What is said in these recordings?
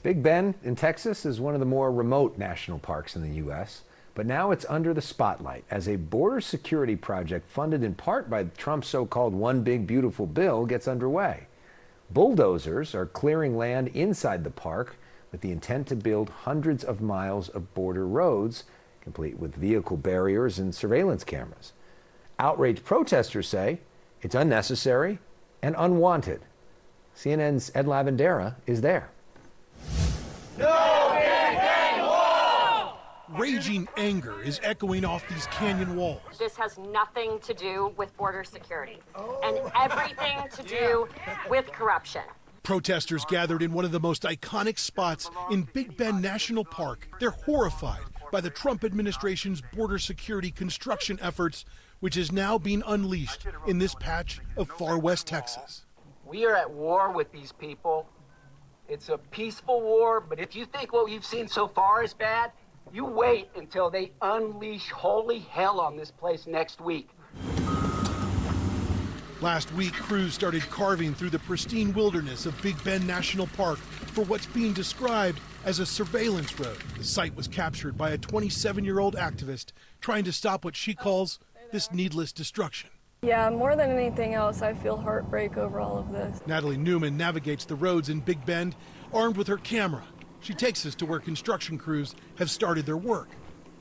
Big Bend in Texas is one of the more remote national parks in the U.S., but now it's under the spotlight as a border security project funded in part by Trump's so-called One Big Beautiful Bill gets underway. Bulldozers are clearing land inside the park with the intent to build hundreds of miles of border roads, complete with vehicle barriers and surveillance cameras. Outraged protesters say it's unnecessary and unwanted. CNN's Ed Lavandera is there. No Big Bend Wall! Raging anger is echoing off these canyon walls. This has nothing to do with border security and everything to do with corruption. Protesters gathered in one of the most iconic spots in Big Bend National Park. They're horrified by the Trump administration's border security construction efforts, which is now being unleashed in this patch of far west Texas. We are at war with these people. It's a peaceful war, but if you think what we've seen so far is bad, you wait until they unleash holy hell on this place next week. Last week, crews started carving through the pristine wilderness of Big Bend National Park for what's being described as a surveillance road. The site was captured by a 27-year-old activist trying to stop what she calls this needless destruction. Yeah, more than anything else, I feel heartbreak over all of this. Natalie Newman navigates the roads in Big Bend, armed with her camera. She takes us to where construction crews have started their work.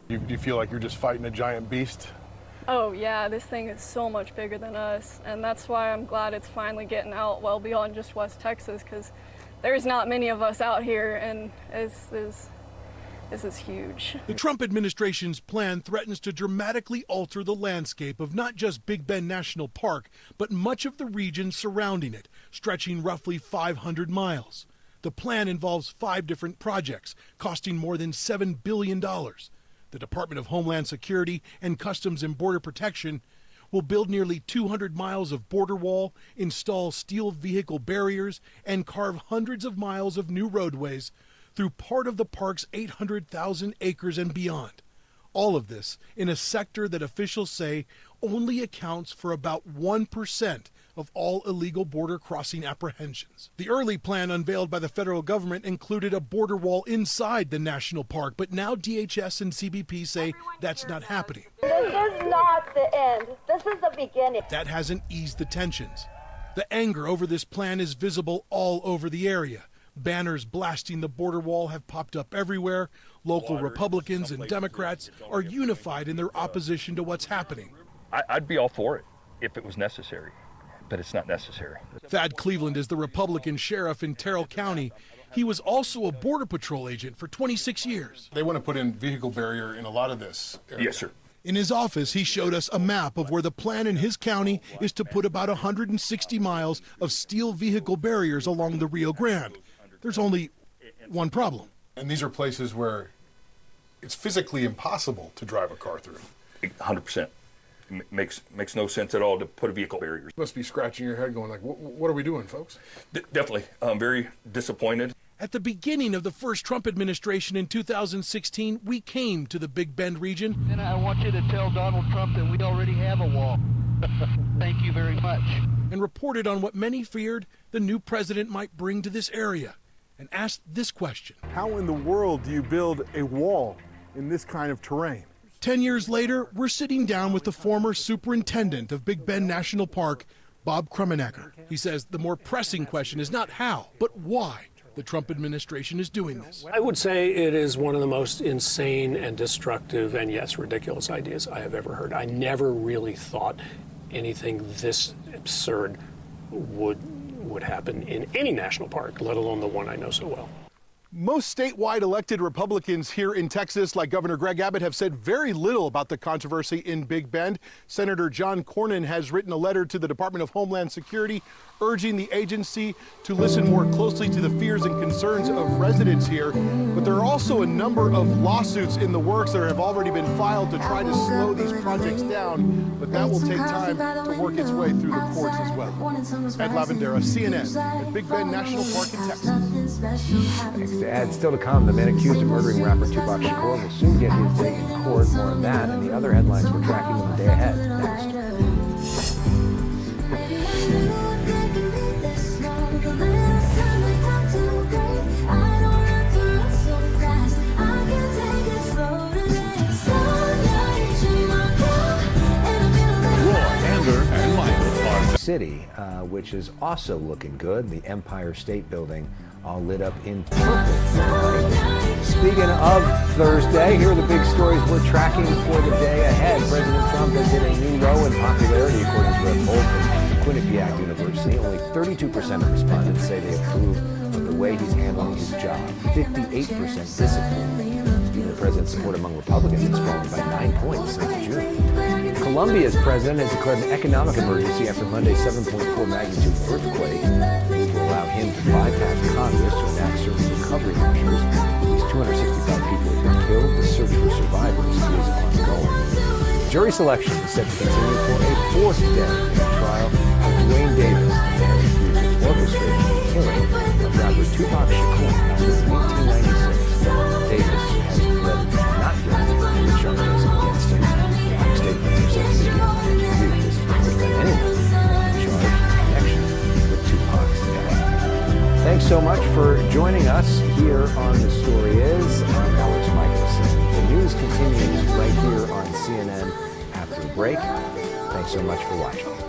Do you feel like you're just fighting a giant beast? Oh yeah, this thing is so much bigger than us, and that's why I'm glad it's finally getting out well beyond just West Texas, because there's not many of us out here, and this is huge. The Trump administration's plan threatens to dramatically alter the landscape of not just Big Bend National Park, but much of the region surrounding it, stretching roughly 500 miles. The plan involves 5 different projects, costing more than $7 billion. The Department of Homeland Security and Customs and Border Protection will build nearly 200 miles of border wall, install steel vehicle barriers, and carve hundreds of miles of new roadways through part of the park's 800,000 acres and beyond. All of this in a sector that officials say only accounts for about 1% of all illegal border crossing apprehensions. The early plan unveiled by the federal government included a border wall inside the national park, but now DHS and CBP say that's not happening. This is not the end. This is the beginning. That hasn't eased the tensions. The anger over this plan is visible all over the area. Banners blasting the border wall have popped up everywhere. Local Republicans and Democrats are unified in their opposition to what's happening. I'd be all for it if it was necessary, but it's not necessary. Thad Cleveland is the Republican sheriff in Terrell County. He was also a Border Patrol agent for 26 years. They want to put in vehicle barrier in a lot of this area. Yes, sir. In his office, he showed us a map of where the plan in his county is to put about 160 miles of steel vehicle barriers along the Rio Grande. There's only one problem. And these are places where it's physically impossible to drive a car through. 100%. Makes no sense at all to put a vehicle barrier. You must be scratching your head going like, what are we doing, folks? Definitely. I'm very disappointed. At the beginning of the first Trump administration in 2016, we came to the Big Bend region. And I want you to tell Donald Trump that we already have a wall. Thank you very much. And reported on what many feared the new president might bring to this area, and asked this question. How in the world do you build a wall in this kind of terrain? 10 years later, we're sitting down with the former superintendent of Big Bend National Park, Bob Krummenacher. He says the more pressing question is not how, but why the Trump administration is doing this. I would say it is one of the most insane and destructive and, yes, ridiculous ideas I have ever heard. I never really thought anything this absurd would happen in any national park, let alone the one I know so well. Most statewide elected Republicans here in Texas, like Governor Greg Abbott, have said very little about the controversy in Big Bend. Senator John Cornyn has written a letter to the Department of Homeland Security urging the agency to listen more closely to the fears and concerns of residents here. But there are also a number of lawsuits in the works that have already been filed to try to slow these projects down, but that will take time to work its way through the courts as well. Ed Lavandera, CNN, at Big Bend National Park in Texas. Thanks to Ed. Still to come, the man accused of murdering rapper Tupac Shakur will soon get his day in court. More on that and the other headlines we're tracking in the day ahead. Next. which is also looking good. The Empire State Building all lit up in purple tonight. Speaking of Thursday, here are the big stories we're tracking for the day ahead. President Trump has hit a new low in popularity, according to a poll from Quinnipiac University. Only 32% of respondents say they approve of the way he's handling his job. 58% disapprove. Even the president's support among Republicans has fallen by 9 points since June. Colombia's president has declared an economic emergency after Monday's 7.4 magnitude earthquake to allow him to bypass Congress to enact certain recovery measures. At least 265 people have been killed. The search for survivors is ongoing. Jury selection is set to continue for a fourth day in the trial of Dwayne Davis, the man accused of orchestrating the killing of rapper Tupac Shakur back in 1996. Davis has pled not guilty to the charges against him. Statements are set to begin next week. This is the first time anyone has been charged in connection with Tupac's death. Thanks so much for joining us here on The Story Is. I'm Elex Michaelson. The news continues right here on CNN after the break. Thanks so much for watching.